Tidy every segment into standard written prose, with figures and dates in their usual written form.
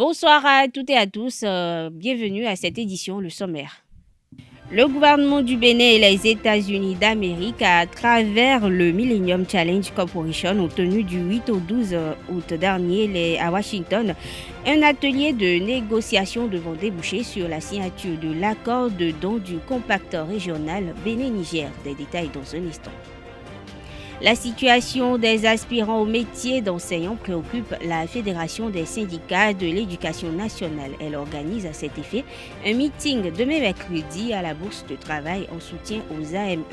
Bonsoir à toutes et à tous, bienvenue à cette édition, le sommaire. Le gouvernement du Bénin et les États-Unis d'Amérique, à travers le Millennium Challenge Corporation, ont tenu du 8 au 12 août dernier à Washington un atelier de négociation devant déboucher sur la signature de l'accord de don du compact régional Bénin-Niger. Des détails dans un instant. La situation des aspirants au métier d'enseignant préoccupe la Fédération des syndicats de l'éducation nationale. Elle organise à cet effet un meeting demain mercredi à la Bourse de travail en soutien aux AME.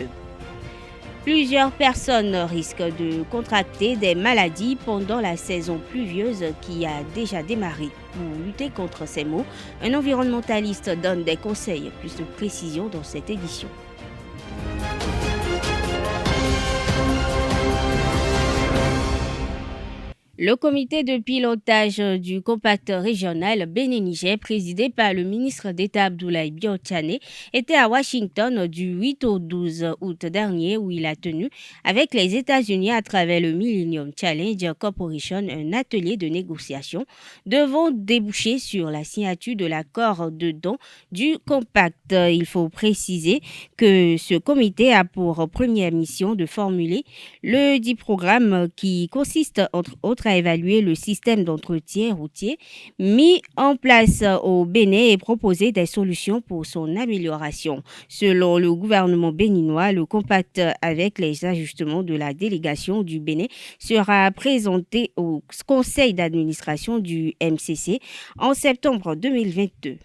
Plusieurs personnes risquent de contracter des maladies pendant la saison pluvieuse qui a déjà démarré. Pour lutter contre ces maux, un environnementaliste donne des conseils. Plus de précisions dans cette édition. Le comité de pilotage du compact régional Bénin-Niger, présidé par le ministre d'État Abdoulaye Biotchane, était à Washington du 8 au 12 août dernier, où il a tenu avec les États-Unis à travers le Millennium Challenge Corporation un atelier de négociation devant déboucher sur la signature de l'accord de don du compact. Il faut préciser que ce comité a pour première mission de formuler le dit programme qui consiste entre autres à évaluer le système d'entretien routier mis en place au Bénin et proposer des solutions pour son amélioration. Selon le gouvernement béninois, le compact avec les ajustements de la délégation du Bénin sera présenté au conseil d'administration du MCC en septembre 2022.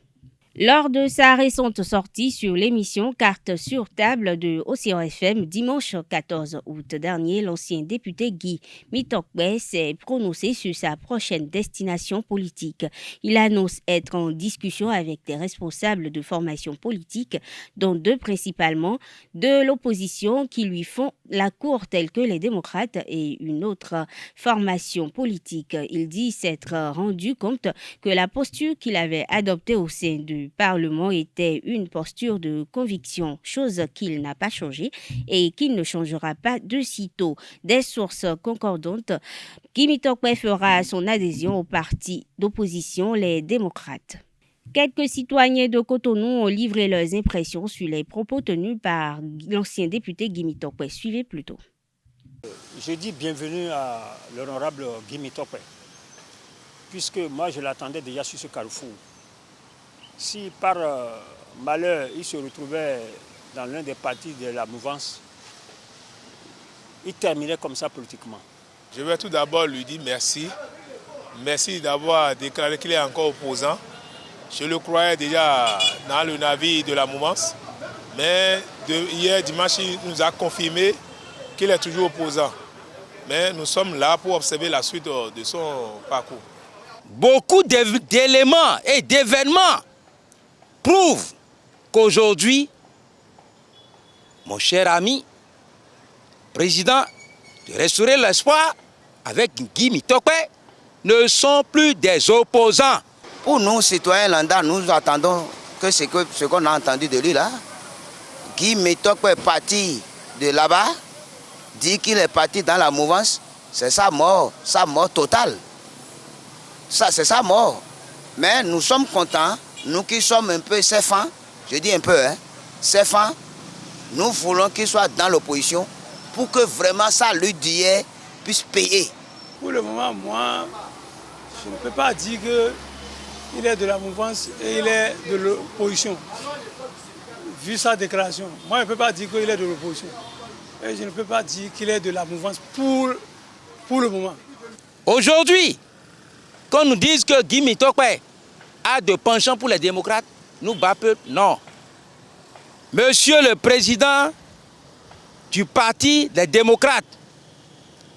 Lors de sa récente sortie sur l'émission Carte sur table de Océan FM dimanche 14 août dernier, l'ancien député Guy Mitokbe s'est prononcé sur sa prochaine destination politique. Il annonce être en discussion avec des responsables de formations politiques, dont deux principalement de l'opposition qui lui font la cour tels que les démocrates et une autre formation politique. Il dit s'être rendu compte que la posture qu'il avait adoptée au sein du Parlement était une posture de conviction, chose qu'il n'a pas changée et qu'il ne changera pas de sitôt. Des sources concordantes, Guy Mitokbe fera son adhésion au parti d'opposition, les démocrates. Quelques citoyens de Cotonou ont livré leurs impressions sur les propos tenus par l'ancien député Guy Mitokbe. Suivez plutôt. Je dis bienvenue à l'honorable Guy Mitokbe, puisque moi je l'attendais déjà sur ce carrefour. Si par malheur il se retrouvait dans l'un des partis de la mouvance, il terminait comme ça politiquement. Je vais tout d'abord lui dire merci. Merci d'avoir déclaré qu'il est encore opposant. Je le croyais déjà dans le navire de la mouvance, mais hier dimanche il nous a confirmé qu'il est toujours opposant. Mais nous sommes là pour observer la suite de son parcours. Beaucoup d'éléments et d'événements prouvent qu'aujourd'hui, mon cher ami, président de Restaurer l'Espoir, avec Guy Mitokbe, ne sont plus des opposants. Pour nous, citoyens lambda, nous attendons que ce qu'on a entendu de lui là. Guy Mitokbe est parti de là-bas, dit qu'il est parti dans la mouvance, c'est sa mort totale. Ça, c'est sa mort. Mais nous sommes contents. Nous qui sommes un peu céphans, je dis un peu, céphans, nous voulons qu'il soit dans l'opposition pour que vraiment ça, lui d'hier, puisse payer. Pour le moment, moi, je ne peux pas dire qu'il est de la mouvance et il est de l'opposition. Vu sa déclaration, moi je ne peux pas dire qu'il est de l'opposition. Et je ne peux pas dire qu'il est de la mouvance pour le moment. Aujourd'hui, qu'on nous dise que Guy Mitokbe a de penchant pour les démocrates, nous bas peuple, non. Monsieur le président du parti des démocrates,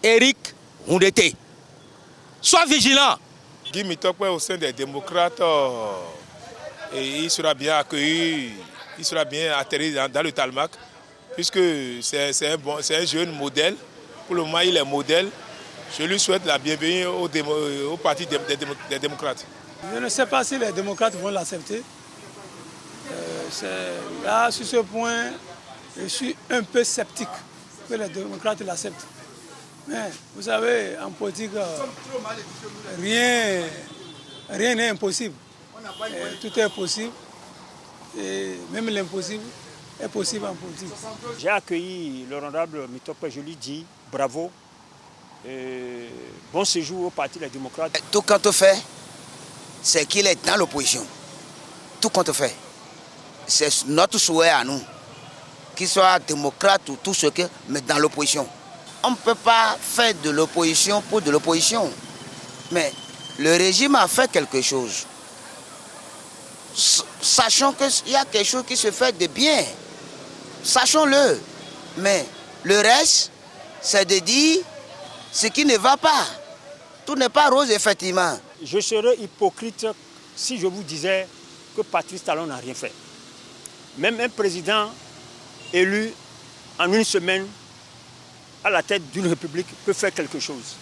Éric Roudeté, sois vigilant. Guy Mitokbe au sein des démocrates, et il sera bien accueilli, il sera bien atterri dans le tarmac, puisque c'est un jeune modèle. Pour le moment, il est modèle. Je lui souhaite la bienvenue au parti des démocrates. Je ne sais pas si les démocrates vont l'accepter. Là, sur ce point, je suis un peu sceptique que les démocrates l'acceptent. Mais vous savez, en politique, rien rien n'est impossible. Tout est possible. Et même l'impossible est possible en politique. J'ai accueilli l'honorable Mitokpe, je lui dis bravo. Bon séjour au Parti des démocrates. Tout compte fait, c'est qu'il est dans l'opposition. Tout compte fait. C'est notre souhait à nous. Qu'il soit démocrate ou tout ce que, mais dans l'opposition. On ne peut pas faire de l'opposition pour de l'opposition. Mais le régime a fait quelque chose. Sachons qu'il y a quelque chose qui se fait de bien. Sachons-le. Mais le reste, c'est de dire ce qui ne va pas. Tout n'est pas rose, effectivement. Je serais hypocrite si je vous disais que Patrice Talon n'a rien fait. Même un président élu en une semaine à la tête d'une république peut faire quelque chose.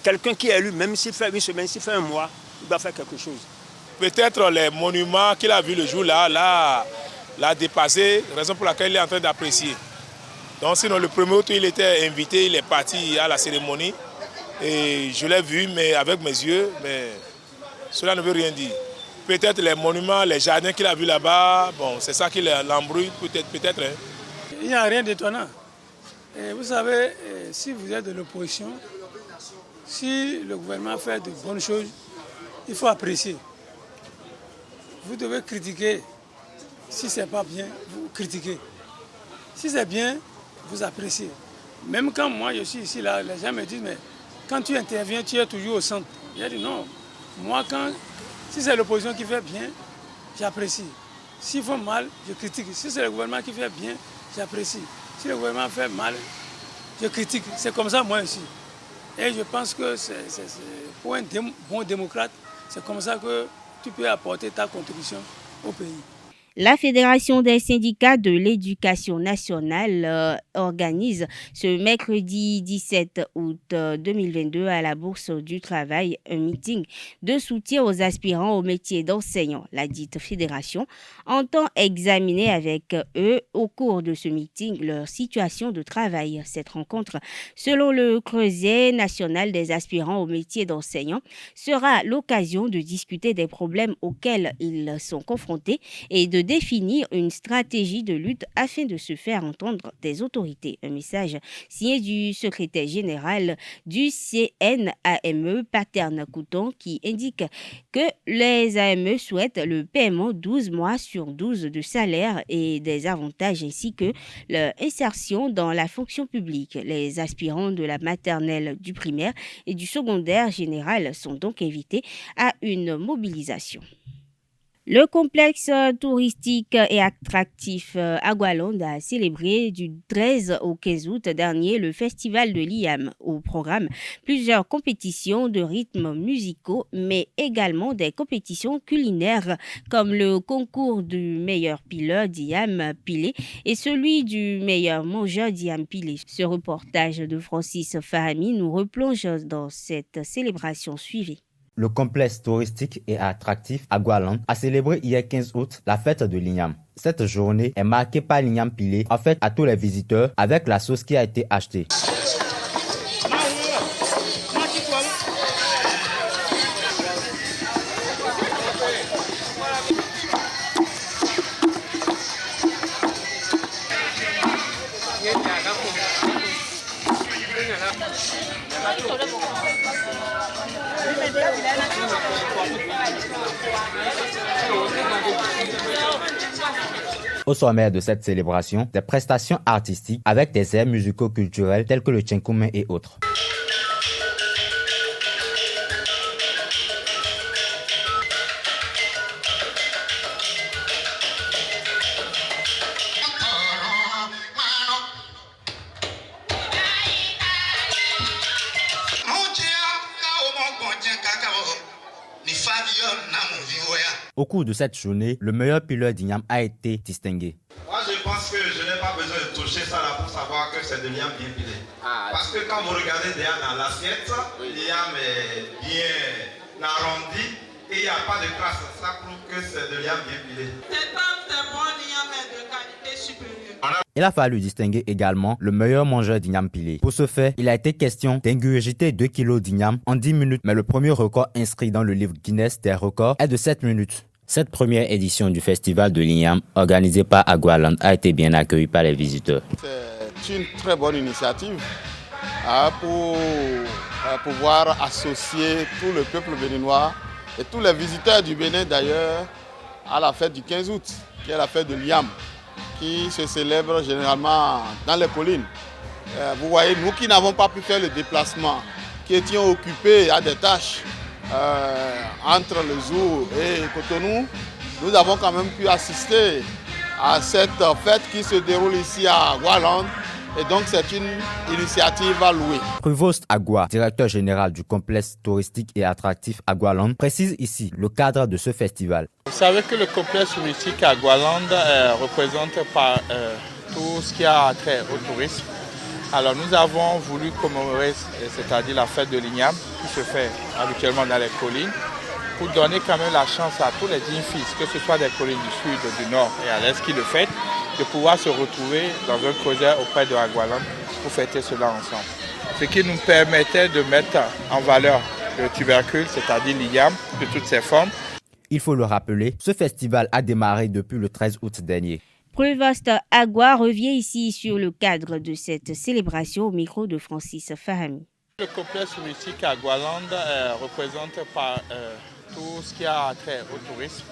Quelqu'un qui est élu, même s'il fait une semaine, s'il fait un mois, il doit faire quelque chose. Peut-être les monuments qu'il a vus le jour là, l'a dépassé, raison pour laquelle il est en train d'apprécier. Donc sinon le premier tour, il était invité, il est parti à la cérémonie. Et je l'ai vu mais avec mes yeux, mais cela ne veut rien dire. Peut-être les monuments, les jardins qu'il a vus là-bas, bon, c'est ça qui l'embrouille, peut-être. Hein. Il n'y a rien d'étonnant. Vous savez, si vous êtes de l'opposition, si le gouvernement fait de bonnes choses, il faut apprécier. Vous devez critiquer. Si ce n'est pas bien, vous critiquez. Si c'est bien, vous appréciez. Même quand moi je suis ici, là, les gens me disent, mais quand tu interviens, tu es toujours au centre. J'ai dit non. Moi, si c'est l'opposition qui fait bien, j'apprécie. S'ils font mal, je critique. Si c'est le gouvernement qui fait bien, j'apprécie. Si le gouvernement fait mal, je critique. C'est comme ça, moi aussi. Et je pense que pour un bon démocrate, c'est comme ça que tu peux apporter ta contribution au pays. La Fédération des syndicats de l'éducation nationale organise ce mercredi 17 août 2022 à la Bourse du Travail un meeting de soutien aux aspirants au métier d'enseignant. La dite fédération entend examiner avec eux au cours de ce meeting leur situation de travail. Cette rencontre, selon le Creuset national des aspirants au métier d'enseignant, sera l'occasion de discuter des problèmes auxquels ils sont confrontés et de définir une stratégie de lutte afin de se faire entendre des autorités. Un message signé du secrétaire général du CNAME, Paterne Couton, qui indique que les AME souhaitent le paiement 12 mois sur 12 de salaire et des avantages ainsi que leur insertion dans la fonction publique. Les aspirants de la maternelle, du primaire et du secondaire général sont donc invités à une mobilisation. Le complexe touristique et attractif Agualande a célébré du 13 au 15 août dernier le festival de l'IAM. Au programme, plusieurs compétitions de rythmes musicaux, mais également des compétitions culinaires comme le concours du meilleur pileur d'IAM pilé et celui du meilleur mangeur d'IAM pilé. Ce reportage de Francis Fahami nous replonge dans cette célébration suivie. Le complexe touristique et attractif Agualande a célébré hier 15 août la fête de l'igname. Cette journée est marquée par l'igname pilé offert à tous les visiteurs avec la sauce qui a été achetée. Au sommaire de cette célébration, des prestations artistiques avec des airs musicaux culturels tels que le tchenkoumé et autres. Au cours de cette journée, le meilleur pileur d'igname a été distingué. Moi, je pense que je n'ai pas besoin de toucher ça là pour savoir que c'est de l'igname bien pilé. Parce que quand vous regardez derrière dans l'assiette, l'igname est bien arrondi et il n'y a pas de crasse. Ça prouve que c'est de l'igname bien pilé. C'est bon, l'igname est de qualité supérieure. Il a fallu distinguer également le meilleur mangeur d'igname pilé. Pour ce faire, il a été question d'ingurgiter 2 kg d'igname en 10 minutes, mais le premier record inscrit dans le livre Guinness des records est de 7 minutes. Cette première édition du festival de l'igname, organisée par Agualand, a été bien accueillie par les visiteurs. C'est une très bonne initiative pour pouvoir associer tout le peuple béninois et tous les visiteurs du Bénin d'ailleurs à la fête du 15 août, qui est la fête de l'igname, qui se célèbre généralement dans les collines. Vous voyez, nous qui n'avons pas pu faire le déplacement, qui étions occupés à des tâches entre le Zou et Cotonou, nous avons quand même pu assister à cette fête qui se déroule ici à Agualand. Et donc c'est une initiative à louer. Prévost Agua, directeur général du complexe touristique et attractif Agualand, précise ici le cadre de ce festival. Vous savez que le complexe touristique Agualand représente tout ce qui a trait au tourisme. Alors nous avons voulu commémorer, c'est-à-dire la fête de l'igname, qui se fait habituellement dans les collines, pour donner quand même la chance à tous les dignes fils, que ce soit des collines du sud, du nord et à l'est qui le fêtent, de pouvoir se retrouver dans un creuset auprès de Agualand pour fêter cela ensemble. Ce qui nous permettait de mettre en valeur le tubercule, c'est-à-dire l'igname, de toutes ses formes. Il faut le rappeler, ce festival a démarré depuis le 13 août dernier. Prévost Agua revient ici sur le cadre de cette célébration au micro de Francis Fahami. Le complexe touristique Agualand représente tout ce qui a trait au tourisme.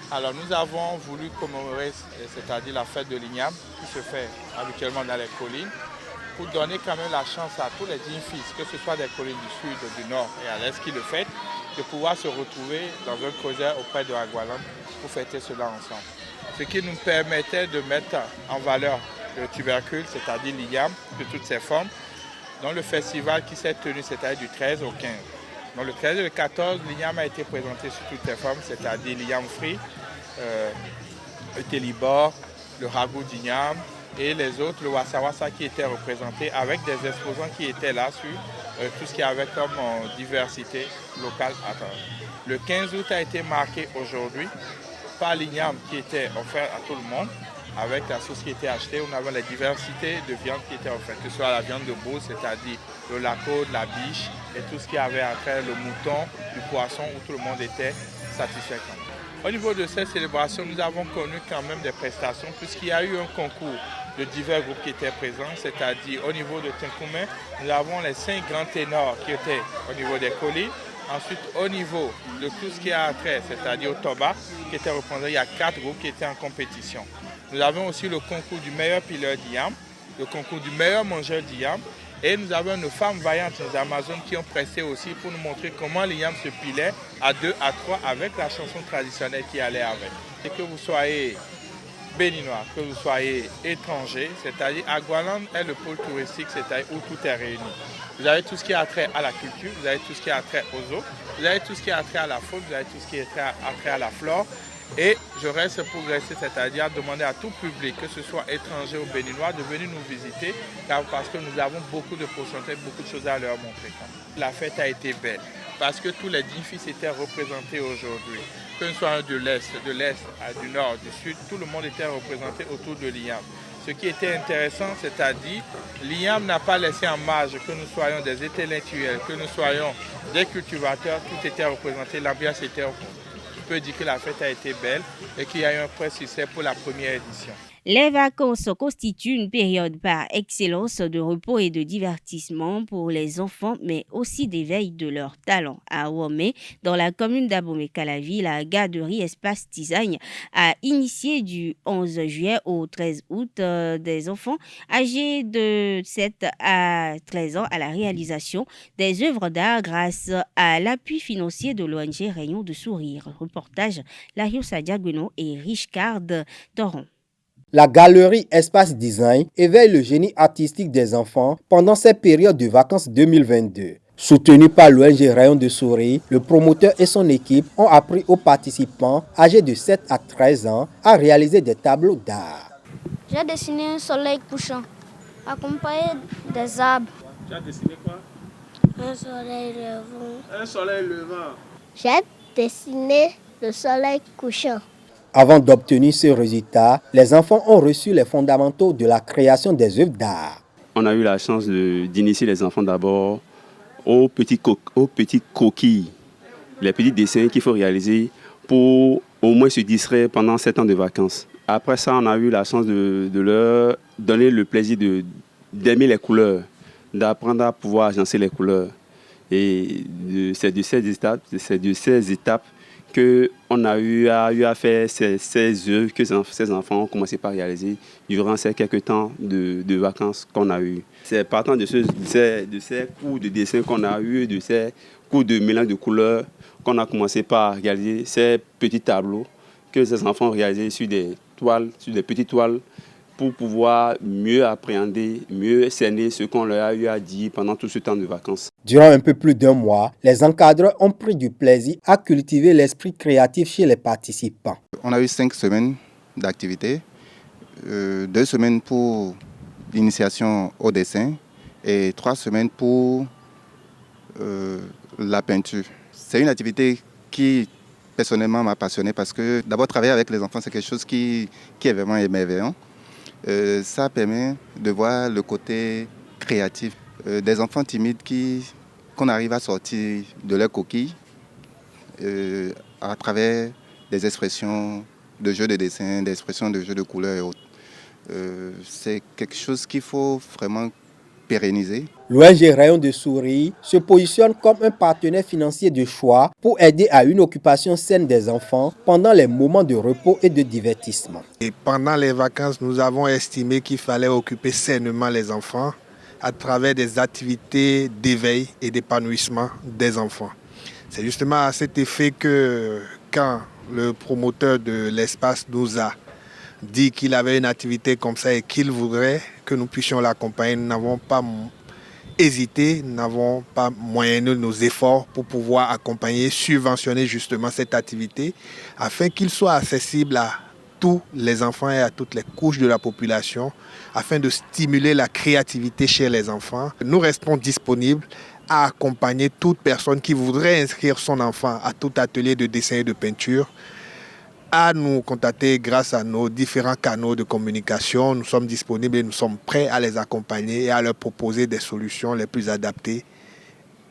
Alors nous avons voulu commémorer, c'est-à-dire la fête de l'igname, qui se fait habituellement dans les collines, pour donner quand même la chance à tous les dignes fils, que ce soit des collines du sud, du nord et à l'est qui le fêtent, de pouvoir se retrouver dans un creuset auprès de Agualand pour fêter cela ensemble. Ce qui nous permettait de mettre en valeur le tubercule, c'est-à-dire l'igname, de toutes ses formes, dans le festival qui s'est tenu, c'est-à-dire du 13 au 15. Donc le 13 et le 14, l'igname a été présenté sous toutes ses formes, c'est-à-dire l'igname frit, le télibor, le ragoût d'igname et les autres, le wassa-wassa qui était représenté avec des exposants qui étaient là sur tout ce qu'il y avait comme diversité locale. Le 15 août a été marqué aujourd'hui par l'igname qui était offert à tout le monde, avec la sauce qui était achetée. On avait la diversité de viande qui était offerte, que ce soit la viande de brousse, c'est-à-dire le laco, la biche, et tout ce qui avait à faire le mouton, du poisson, où tout le monde était satisfait. Au niveau de cette célébration, nous avons connu quand même des prestations, puisqu'il y a eu un concours de divers groupes qui étaient présents, c'est-à-dire au niveau de Tinkoumé, nous avons les 5 grands ténors qui étaient au niveau des collines. Ensuite, au niveau de tout ce qui a trait, c'est-à-dire au Toba, qui était représenté, il y a 4 groupes qui étaient en compétition. Nous avons aussi le concours du meilleur pileur d'igname, le concours du meilleur mangeur d'igname, et nous avons nos femmes vaillantes, nos Amazones, qui ont pressé aussi pour nous montrer comment l'igname se pilait à 2, à 3, avec la chanson traditionnelle qui allait avec. Et que vous soyez béninois, que vous soyez étranger, c'est-à-dire Agualand est le pôle touristique, c'est-à-dire où tout est réuni. Vous avez tout ce qui a trait à la culture, vous avez tout ce qui a trait aux eaux, vous avez tout ce qui a trait à la faune, vous avez tout ce qui a trait à la flore. Et je reste pour rester, c'est-à-dire demander à tout public, que ce soit étranger ou béninois, de venir nous visiter, parce que nous avons beaucoup de pourcentages, beaucoup de choses à leur montrer. La fête a été belle, parce que tous les 10 fils étaient représentés aujourd'hui. Que ce soit de l'Est, du Nord, du Sud, tout le monde était représenté autour de l'igname. Ce qui était intéressant, c'est-à-dire, l'igname n'a pas laissé en marge que nous soyons des intellectuels, que nous soyons des cultivateurs, tout était représenté, l'ambiance était représenté. Je peux dire que la fête a été belle et qu'il y a eu un vrai succès pour la première édition. Les vacances constituent une période par excellence de repos et de divertissement pour les enfants, mais aussi d'éveil de leurs talents. À Womé, dans la commune d'Abomey-Calavi, la garderie Espace Tisagne a initié du 11 juillet au 13 août des enfants âgés de 7 à 13 ans à la réalisation des œuvres d'art grâce à l'appui financier de l'ONG Rayon de Sourire. Reportage Lariusa Diagueno et Richard Toron. La galerie Espace Design éveille le génie artistique des enfants pendant cette période de vacances 2022. Soutenu par l'ONG Rayon de Sourire, le promoteur et son équipe ont appris aux participants âgés de 7 à 13 ans à réaliser des tableaux d'art. J'ai dessiné un soleil couchant, accompagné des arbres. Tu as dessiné quoi? Un soleil levant. Un soleil levant. J'ai dessiné le soleil couchant. Avant d'obtenir ce résultat, les enfants ont reçu les fondamentaux de la création des œuvres d'art. On a eu la chance d'initier les enfants d'abord aux petits coquilles, les petits dessins qu'il faut réaliser pour au moins se distraire pendant 7 ans de vacances. Après ça, on a eu la chance de leur donner le plaisir d'aimer les couleurs, d'apprendre à pouvoir agencer les couleurs. Et c'est de ces étapes qu'on a eu à faire ces œuvres que ces enfants ont commencé par réaliser durant ces quelques temps de vacances qu'on a eu. C'est partant de ces cours de dessin qu'on a eu, de ces cours de mélange de couleurs qu'on a commencé par réaliser ces petits tableaux que ces enfants ont réalisés sur des petites toiles pour pouvoir mieux appréhender, mieux cerner ce qu'on leur a eu à dire pendant tout ce temps de vacances. Durant un peu plus d'1 mois, les encadreurs ont pris du plaisir à cultiver l'esprit créatif chez les participants. On a eu 5 semaines d'activité, 2 semaines pour l'initiation au dessin et 3 semaines pour la peinture. C'est une activité qui personnellement m'a passionné parce que d'abord travailler avec les enfants c'est quelque chose qui est vraiment émerveillant. Ça permet de voir le côté créatif des enfants timides qu'on arrive à sortir de leur coquille à travers des expressions de jeux de dessin, des expressions de jeux de couleurs et autres. C'est quelque chose qu'il faut vraiment pérenniser. L'ONG Rayon de Souris se positionne comme un partenaire financier de choix pour aider à une occupation saine des enfants pendant les moments de repos et de divertissement. Et pendant les vacances, nous avons estimé qu'il fallait occuper sainement les enfants à travers des activités d'éveil et d'épanouissement des enfants. C'est justement à cet effet que quand le promoteur de l'espace nous a dit qu'il avait une activité comme ça et qu'il voudrait que nous puissions l'accompagner, nous n'avons pas hésité, nous n'avons pas moyenné nos efforts pour pouvoir accompagner, subventionner justement cette activité afin qu'il soit accessible à tous les enfants et à toutes les couches de la population afin de stimuler la créativité chez les enfants. Nous restons disponibles à accompagner toute personne qui voudrait inscrire son enfant à tout atelier de dessin et de peinture, à nous contacter grâce à nos différents canaux de communication. Nous sommes disponibles et nous sommes prêts à les accompagner et à leur proposer des solutions les plus adaptées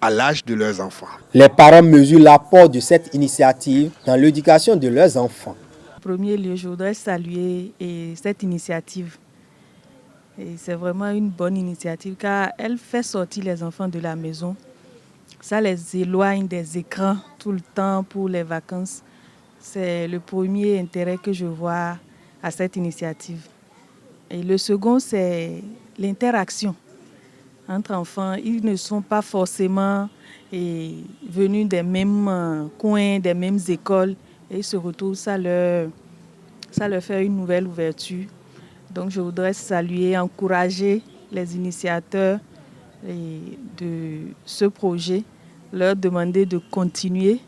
à l'âge de leurs enfants. Les parents mesurent l'apport de cette initiative dans l'éducation de leurs enfants. En premier lieu, je voudrais saluer cette initiative. C'est vraiment une bonne initiative car elle fait sortir les enfants de la maison. Ça les éloigne des écrans tout le temps pour les vacances. C'est le premier intérêt que je vois à cette initiative. Et le second, c'est l'interaction entre enfants. Ils ne sont pas forcément venus des mêmes coins, des mêmes écoles. Et ils se retrouvent, ça leur fait une nouvelle ouverture. Donc je voudrais saluer, encourager les initiateurs de ce projet, leur demander de continuer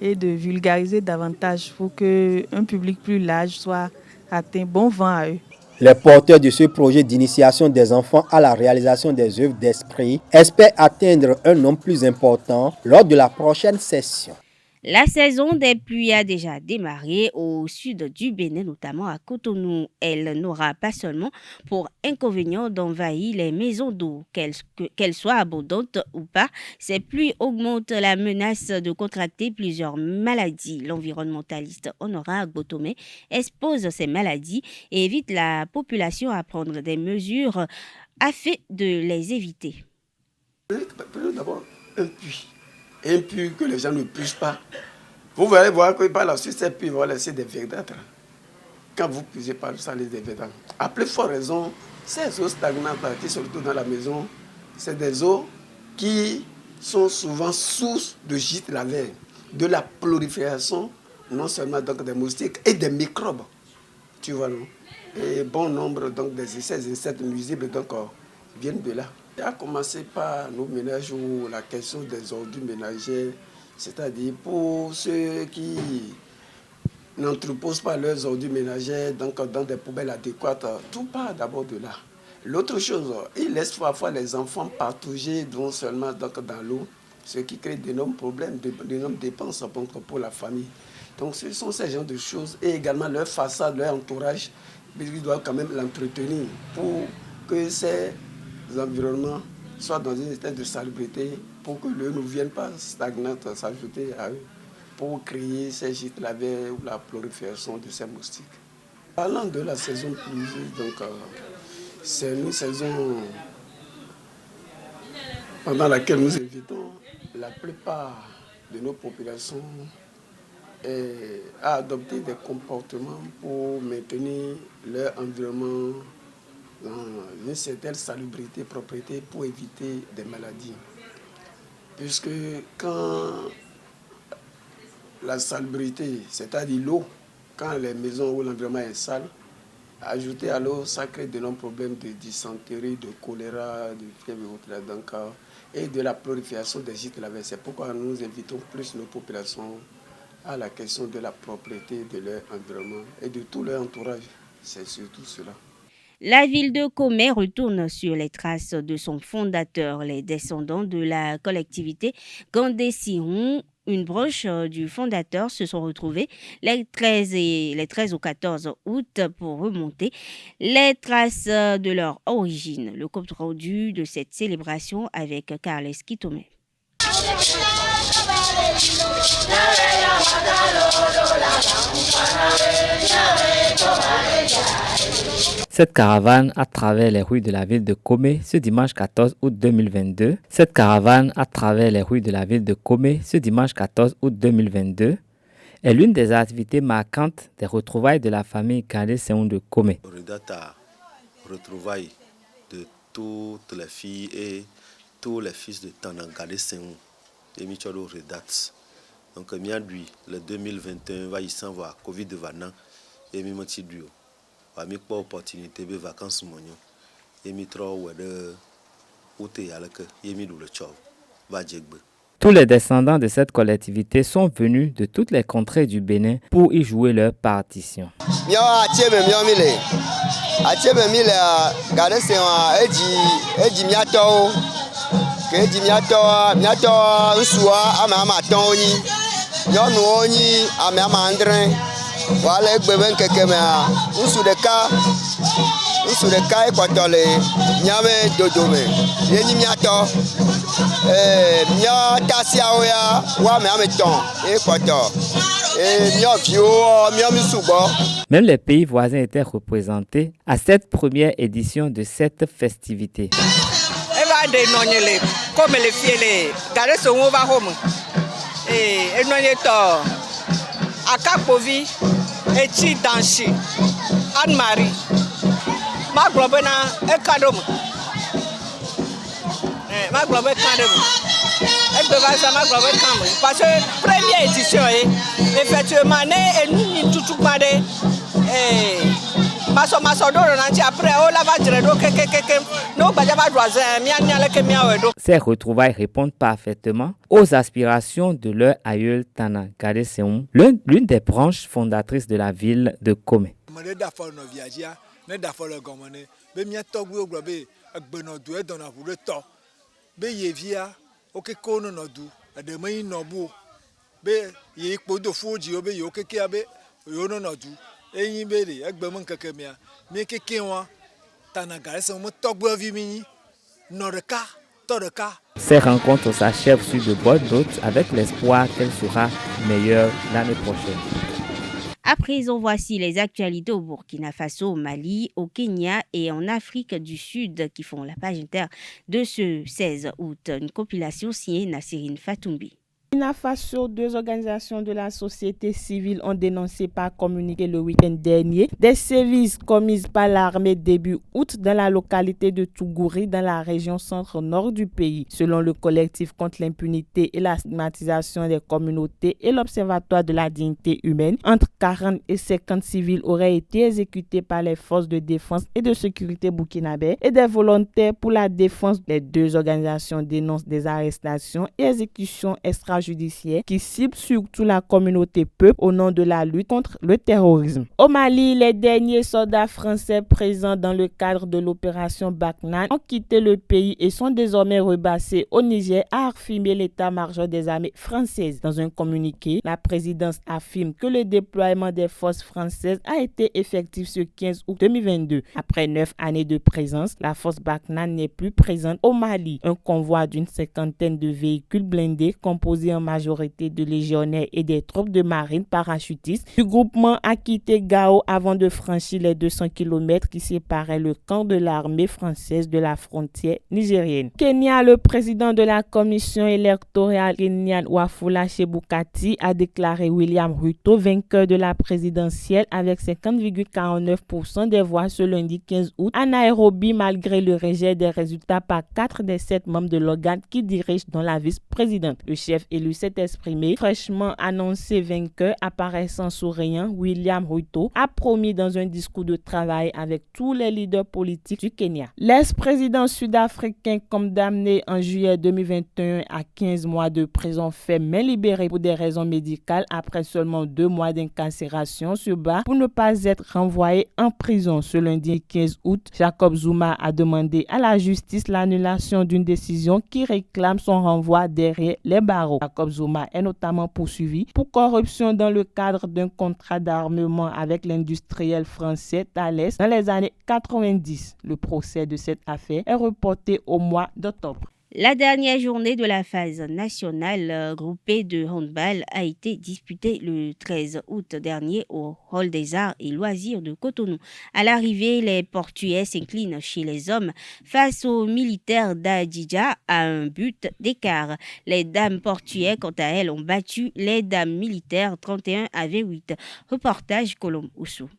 et de vulgariser davantage pour qu'un public plus large soit atteint. Bon vent à eux. Les porteurs de ce projet d'initiation des enfants à la réalisation des œuvres d'esprit espèrent atteindre un nombre plus important lors de la prochaine session. La saison des pluies a déjà démarré au sud du Bénin, notamment à Cotonou. Elle n'aura pas seulement pour inconvénient d'envahir les maisons d'eau, qu'elles soient abondantes ou pas. Ces pluies augmentent la menace de contracter plusieurs maladies. L'environnementaliste Honora Agbotomé expose ces maladies et invite la population à prendre des mesures afin de les éviter. Prenons d'abord un puits. Un puits que les gens ne puissent pas. Vous allez voir que par la suite, ces puits vont laisser des verdâtres. Quand vous puisez par ça, les verdâtres. À plus forte raison, ces eaux stagnantes qui se retrouvent dans la maison, c'est des eaux qui sont souvent source de gîtes lavaires, de la prolifération, non seulement donc des moustiques et des microbes. Tu vois, non? Et bon nombre donc, de ces insectes nuisibles donc, viennent de là. Et à commencer par nos ménages où la question des ordures ménagères, c'est-à-dire pour ceux qui n'entreposent pas leurs ordures ménagères donc dans des poubelles adéquates, tout part d'abord de là. L'autre chose, ils laissent parfois les enfants patauger non seulement donc dans l'eau, ce qui crée d'énormes problèmes, d'énormes dépenses pour la famille. Donc ce sont ces genres de choses et également leur façade, leur entourage, ils doivent quand même l'entretenir pour que ces environnements soient dans une état de salubrité pour que l'eau ne vienne pas stagnante s'ajouter à eux pour créer ces gîtes lavaires ou la prolifération de ces moustiques. Parlant de la saison pluvieuse, donc c'est une saison pendant laquelle nous invitons la plupart de nos populations à adopter des comportements pour maintenir leur environnement dans une certaine salubrité, propreté pour éviter des maladies. Puisque quand la salubrité, c'est-à-dire l'eau, quand les maisons ou l'environnement est sale, ajouter à l'eau, ça crée de nombreux problèmes de dysenterie, de choléra, de fièvre et autres, donc, et de la prolifération des gîtes lavaires. C'est pourquoi nous invitons plus nos populations à la question de la propreté de leur environnement et de tout leur entourage. C'est surtout cela. La ville de Komé retourne sur les traces de son fondateur. Les descendants de la collectivité Gandé Sihon, une branche du fondateur, se sont retrouvés les 13 au 14 août pour remonter les traces de leur origine. Le compte rendu de cette célébration avec Carles Kitome. Cette caravane à travers les rues de la ville de Komé ce dimanche 14 août 2022. Cette caravane à travers les rues de la ville de Komé ce dimanche 14 août 2022 est l'une des activités marquantes des retrouvailles de la famille Gandé Sihon de Komé. Retrouvailles de toutes les filles et tous les fils de Tana Gandé Sihon. Et Micholo redate. Donc, le 2021 va y s'en voir Covid de Vanan et mi moti duo. Va mi pas opportunité de vacances monyo. Et mi tro wede outé alaka et mi le chov. Va djegbe. Tous les descendants de cette collectivité sont venus de toutes les contrées du Bénin pour y jouer leur partition. Mio achebe mio mile. Achebe mile Gandé Sihon eji miato. Que dit miato usua ama toni nyɔnu onyi ame andre wale gbeben keke mea usu ɖeka ekɔtɔ le nyame dodome yenyi miatɔ mia tasiawo ya wa ame etɔ̃ ekɔtɔ mia viwo mia mi sugbɔ. Même les pays voisins étaient représentés à cette première édition de cette festivité. De nɔnyele comme le fiele Gandé Sihon va home enɔnye tɔ akakpovi etsi dansi Anne Marie magblɔ bena eka ɖo me magblɔ be ka ɖo me egbe va sa magblɔ be ka me parce que première édition effectivement ne enu nyi tutu gba ɖe Ces retrouvailles répondent parfaitement aux aspirations de leur aïeul Tana Gandé Sihon, l'une des branches fondatrices de la ville de Komé. Ces rencontres s'achèvent sur de bonnes notes avec l'espoir qu'elle sera meilleure l'année prochaine. À présent, voici les actualités au Burkina Faso, au Mali, au Kenya et en Afrique du Sud qui font la page inter de ce 16 août. Une compilation signée Nassirine Fatoumbi. Burkina Faso, 2 organisations de la société civile ont dénoncé par communiqué le week-end dernier des sévices commis par l'armée début août dans la localité de Tougouri dans la région centre-nord du pays. Selon le collectif contre l'impunité et la stigmatisation des communautés et l'Observatoire de la dignité humaine, entre 40 et 50 civils auraient été exécutés par les forces de défense et de sécurité burkinabè et des volontaires pour la défense. Les 2 organisations dénoncent des arrestations et exécutions extrajudiciaires judiciaire qui cible surtout la communauté peuple au nom de la lutte contre le terrorisme. Au Mali, les derniers soldats français présents dans le cadre de l'opération Barkhane ont quitté le pays et sont désormais repassés au Niger, a affirmé l'état-major des armées françaises. Dans un communiqué, la présidence affirme que le déploiement des forces françaises a été effectif ce 15 août 2022. Après 9 années de présence, la force Barkhane n'est plus présente au Mali. Un convoi d'une cinquantaine de véhicules blindés composés en majorité de légionnaires et des troupes de marine parachutistes du groupement a quitté Gao avant de franchir les 200 km qui séparaient le camp de l'armée française de la frontière nigérienne. Kenya, le président de la commission électorale kenyane Wafula Chebukati a déclaré William Ruto vainqueur de la présidentielle avec 50,49% des voix ce lundi 15 août à Nairobi malgré le rejet des résultats par 4 des 7 membres de l'organe qui dirige dans la vice-présidente. Le chef élu s'est exprimé, fraîchement annoncé vainqueur, apparaissant souriant. William Ruto a promis dans un discours de travail avec tous les leaders politiques du Kenya. L'ex-président sud-africain condamné en juillet 2021 à 15 mois de prison ferme mais libéré pour des raisons médicales après seulement 2 mois d'incarcération se bat pour ne pas être renvoyé en prison. Ce lundi 15 août, Jacob Zuma a demandé à la justice l'annulation d'une décision qui réclame son renvoi derrière les barreaux. Jacob Zuma est notamment poursuivi pour corruption dans le cadre d'un contrat d'armement avec l'industriel français Thales dans les années 90. Le procès de cette affaire est reporté au mois d'octobre. La dernière journée de la phase nationale groupée de handball a été disputée le 13 août dernier au Hall des Arts et Loisirs de Cotonou. À l'arrivée, les Portugais s'inclinent chez les hommes face aux militaires d'Adidja à un but d'écart. Les dames portugais, quant à elles, ont battu les dames militaires 31-28. Reportage Colombe Oussou.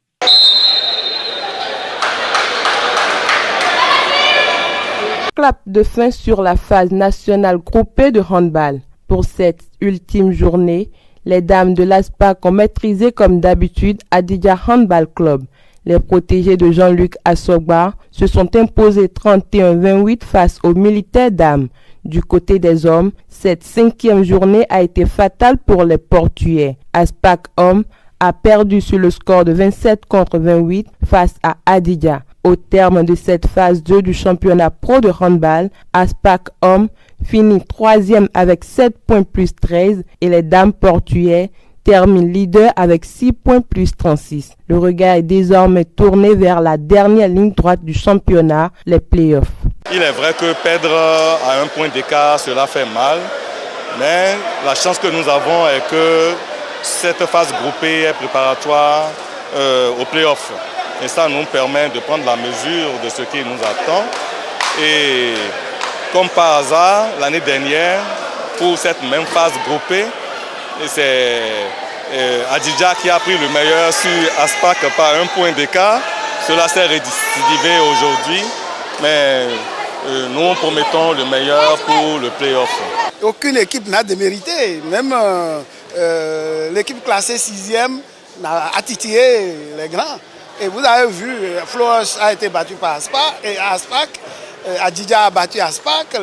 Clap de fin sur la phase nationale groupée de handball. Pour cette ultime journée, les dames de l'ASPAC ont maîtrisé comme d'habitude Adidja Handball Club. Les protégés de Jean-Luc Assogba se sont imposés 31-28 face aux militaires dames. Du côté des hommes, cette 5e journée a été fatale pour les Portugais. ASPAC Hommes a perdu sur le score de 27-28 face à Adidja. Au terme de cette phase 2 du championnat pro de handball, ASPAC Hommes finit 3e avec 7 points plus 13 et les dames portugais terminent leader avec 6 points plus 36. Le regard est désormais tourné vers la dernière ligne droite du championnat, les playoffs. Il est vrai que perdre à un point d'écart, cela fait mal, mais la chance que nous avons est que cette phase groupée est préparatoire aux playoffs. Et ça nous permet de prendre la mesure de ce qui nous attend. Et comme par hasard, l'année dernière, pour cette même phase groupée, c'est Adidja qui a pris le meilleur sur ASPAC par un point d'écart. Cela s'est récidivé aujourd'hui, mais nous promettons le meilleur pour le play-off. Aucune équipe n'a démérité, même l'équipe classée 6e a titillé les grands. Et vous avez vu, Flores a été battu par ASPAC, Adidja a battu ASPAC.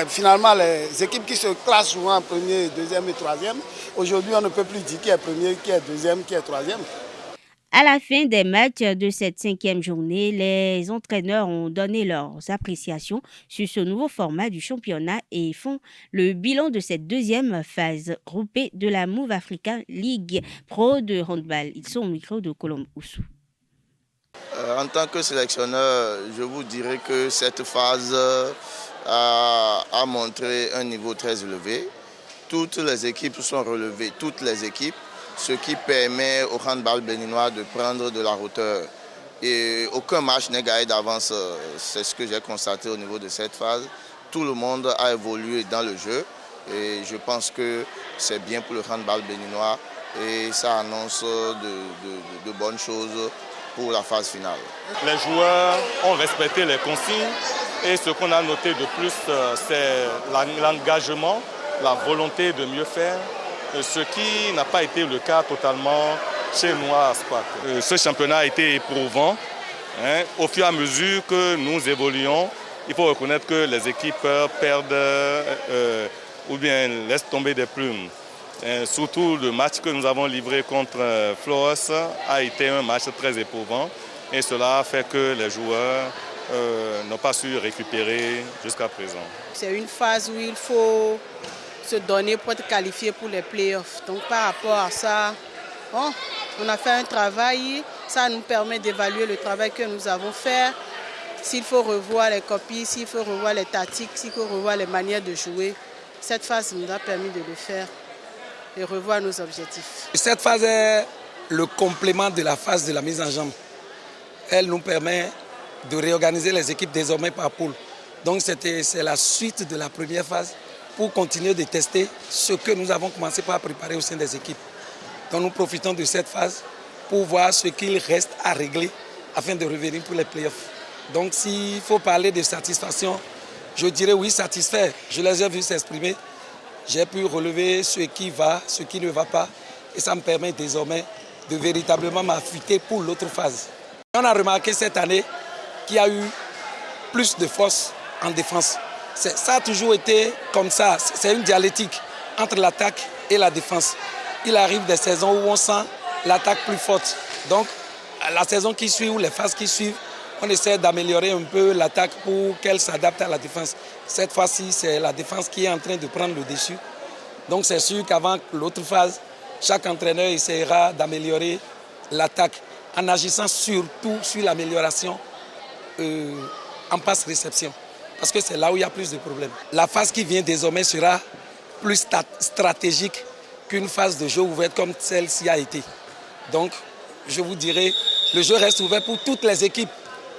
Finalement, les équipes qui se classent souvent en premier, deuxième et troisième, aujourd'hui on ne peut plus dire qui est premier, qui est deuxième, qui est troisième. À la fin des matchs de cette 5e journée, les entraîneurs ont donné leurs appréciations sur ce nouveau format du championnat et font le bilan de cette 2e phase groupée de la Move Africa League Pro de handball. Ils sont au micro de Colombe Oussou. En tant que sélectionneur, je vous dirais que cette phase a montré un niveau très élevé. Toutes les équipes sont relevées, toutes les équipes. Ce qui permet au handball béninois de prendre de la hauteur. Et aucun match n'est gagné d'avance, c'est ce que j'ai constaté au niveau de cette phase. Tout le monde a évolué dans le jeu et je pense que c'est bien pour le handball béninois et ça annonce de bonnes choses pour la phase finale. Les joueurs ont respecté les consignes et ce qu'on a noté de plus, c'est l'engagement, la volonté de mieux faire. Ce qui n'a pas été le cas totalement chez nous à ASPAC. Ce championnat a été éprouvant. Au fur et à mesure que nous évoluons, il faut reconnaître que les équipes perdent ou bien laisse tomber des plumes. Et surtout le match que nous avons livré contre Floros a été un match très éprouvant et cela a fait que les joueurs n'ont pas su récupérer jusqu'à présent. C'est une phase où il faut se donner pour être qualifié pour les playoffs. Donc par rapport à ça, bon, on a fait un travail, ça nous permet d'évaluer le travail que nous avons fait. S'il faut revoir les copies, s'il faut revoir les tactiques, s'il faut revoir les manières de jouer, cette phase nous a permis de le faire et revoir nos objectifs. Cette phase est le complément de la phase de la mise en jambe. Elle nous permet de réorganiser les équipes désormais par poule. Donc c'est la suite de la première phase pour continuer de tester ce que nous avons commencé par préparer au sein des équipes. Donc nous profitons de cette phase pour voir ce qu'il reste à régler afin de revenir pour les playoffs. Donc s'il faut parler de satisfaction, je dirais oui, satisfait. Je les ai vus s'exprimer. J'ai pu relever ce qui va, ce qui ne va pas. Et ça me permet désormais de véritablement m'affûter pour l'autre phase. On a remarqué cette année qu'il y a eu plus de force en défense. Ça a toujours été comme ça. C'est une dialectique entre l'attaque et la défense. Il arrive des saisons où on sent l'attaque plus forte. Donc, la saison qui suit ou les phases qui suivent, on essaie d'améliorer un peu l'attaque pour qu'elle s'adapte à la défense. Cette fois-ci, c'est la défense qui est en train de prendre le dessus. Donc c'est sûr qu'avant l'autre phase, chaque entraîneur essaiera d'améliorer l'attaque en agissant surtout sur l'amélioration en passe réception. Parce que c'est là où il y a plus de problèmes. La phase qui vient désormais sera plus stratégique qu'une phase de jeu ouverte comme celle-ci a été. Donc, je vous dirais, le jeu reste ouvert pour toutes les équipes.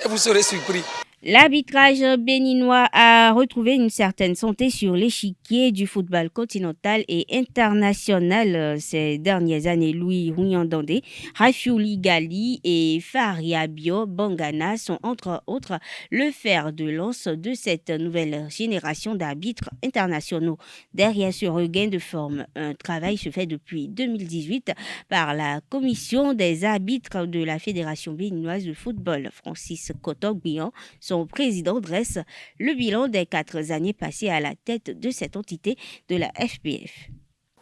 Et vous serez surpris. L'arbitrage béninois a retrouvé une certaine santé sur l'échiquier du football continental et international ces dernières années. Louis Rouyandandé, Rafiouli Gali et Fariabio Bangana sont entre autres le fer de lance de cette nouvelle génération d'arbitres internationaux. Derrière ce regain de forme, un travail se fait depuis 2018 par la commission des arbitres de la Fédération béninoise de football. Francis Kotok-Bian, son président, dresse le bilan des 4 années passées à la tête de cette entité de la FBF.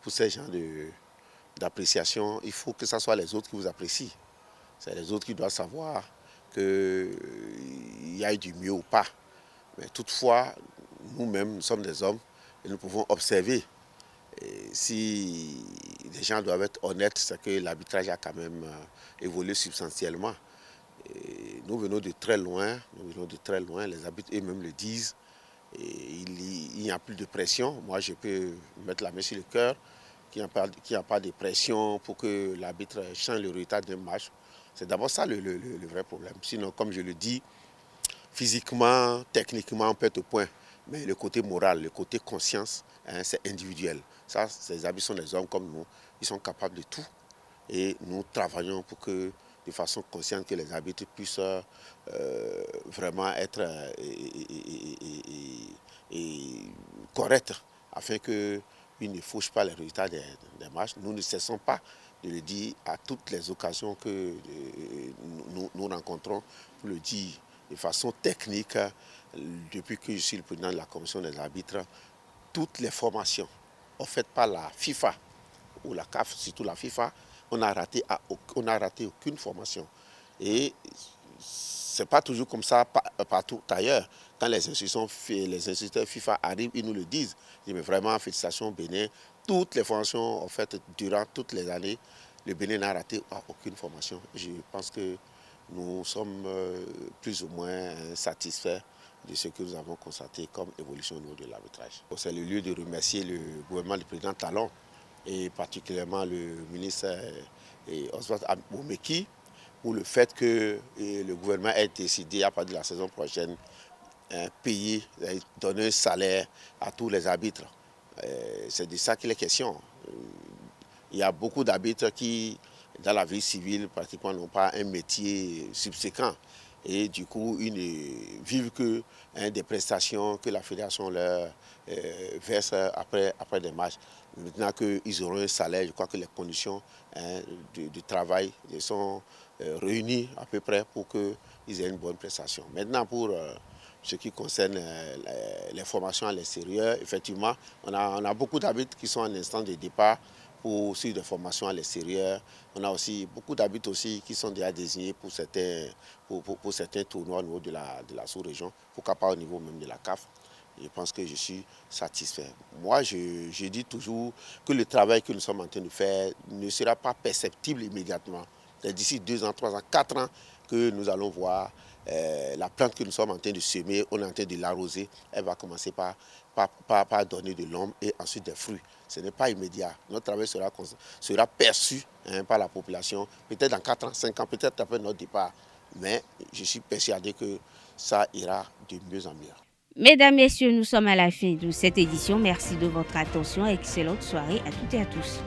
Pour ces gens d'appréciation, il faut que ce soit les autres qui vous apprécient. C'est les autres qui doivent savoir qu'il y a eu du mieux ou pas. Mais toutefois, nous-mêmes, nous sommes des hommes et nous pouvons observer. Et si les gens doivent être honnêtes, c'est que l'arbitrage a quand même évolué substantiellement. Et nous venons de très loin, les arbitres eux-mêmes le disent. Et il n'y a plus de pression. Moi, je peux mettre la main sur le cœur qu'il n'y a pas de pression pour que l'arbitre change le résultat d'un match. C'est d'abord ça le vrai problème. Sinon, comme je le dis, physiquement, techniquement, on peut être au point. Mais le côté moral, le côté conscience, c'est individuel. Ça, ces arbitres sont des hommes comme nous. Ils sont capables de tout. Et nous travaillons pour que, de façon consciente, que les arbitres puissent vraiment être corrects afin qu'ils ne fauchent pas les résultats des matchs. Nous ne cessons pas de le dire à toutes les occasions que nous rencontrons, pour le dire de façon technique. Depuis que je suis le président de la commission des arbitres, toutes les formations offertes par la FIFA ou la CAF, surtout la FIFA, on n'a raté aucune formation. Et ce n'est pas toujours comme ça partout ailleurs. Quand les instituteurs FIFA arrivent, ils nous le disent. Ils disent, mais vraiment, félicitations Bénin. Toutes les formations offertes durant toutes les années, le Bénin n'a raté aucune formation. Je pense que nous sommes plus ou moins satisfaits de ce que nous avons constaté comme évolution au niveau de l'arbitrage. C'est le lieu de remercier le gouvernement du président Talon et particulièrement le ministre Oswald Aboumeki pour le fait que le gouvernement ait décidé à partir de la saison prochaine payer, donner un salaire à tous les arbitres. C'est de ça qu'il est question. Il y a beaucoup d'arbitres qui, dans la vie civile, pratiquement n'ont pas un métier subséquent. Et du coup, ils ne vivent que des prestations que la fédération leur verse après des matchs. Maintenant qu'ils auront un salaire, je crois que les conditions de travail sont réunies à peu près pour qu'ils aient une bonne prestation. Maintenant, pour ce qui concerne les formations à l'extérieur, effectivement, on a beaucoup d'arbitres qui sont en instance de départ pour suivre des formations à l'extérieur. On a aussi beaucoup d'arbitres aussi qui sont déjà désignés pour certains tournois au niveau de la sous-région, pourquoi pas au niveau même de la CAF. Je pense que je suis satisfait. Moi, je dis toujours que le travail que nous sommes en train de faire ne sera pas perceptible immédiatement. D'ici 2 ans, 3 ans, 4 ans, que nous allons voir la plante que nous sommes en train de semer, on est en train de l'arroser, elle va commencer par donner de l'ombre et ensuite des fruits. Ce n'est pas immédiat. Notre travail sera perçu par la population, peut-être dans 4 ans, 5 ans, peut-être après notre départ. Mais je suis persuadé que ça ira de mieux en mieux. Mesdames, Messieurs, nous sommes à la fin de cette édition. Merci de votre attention. Excellente soirée à toutes et à tous.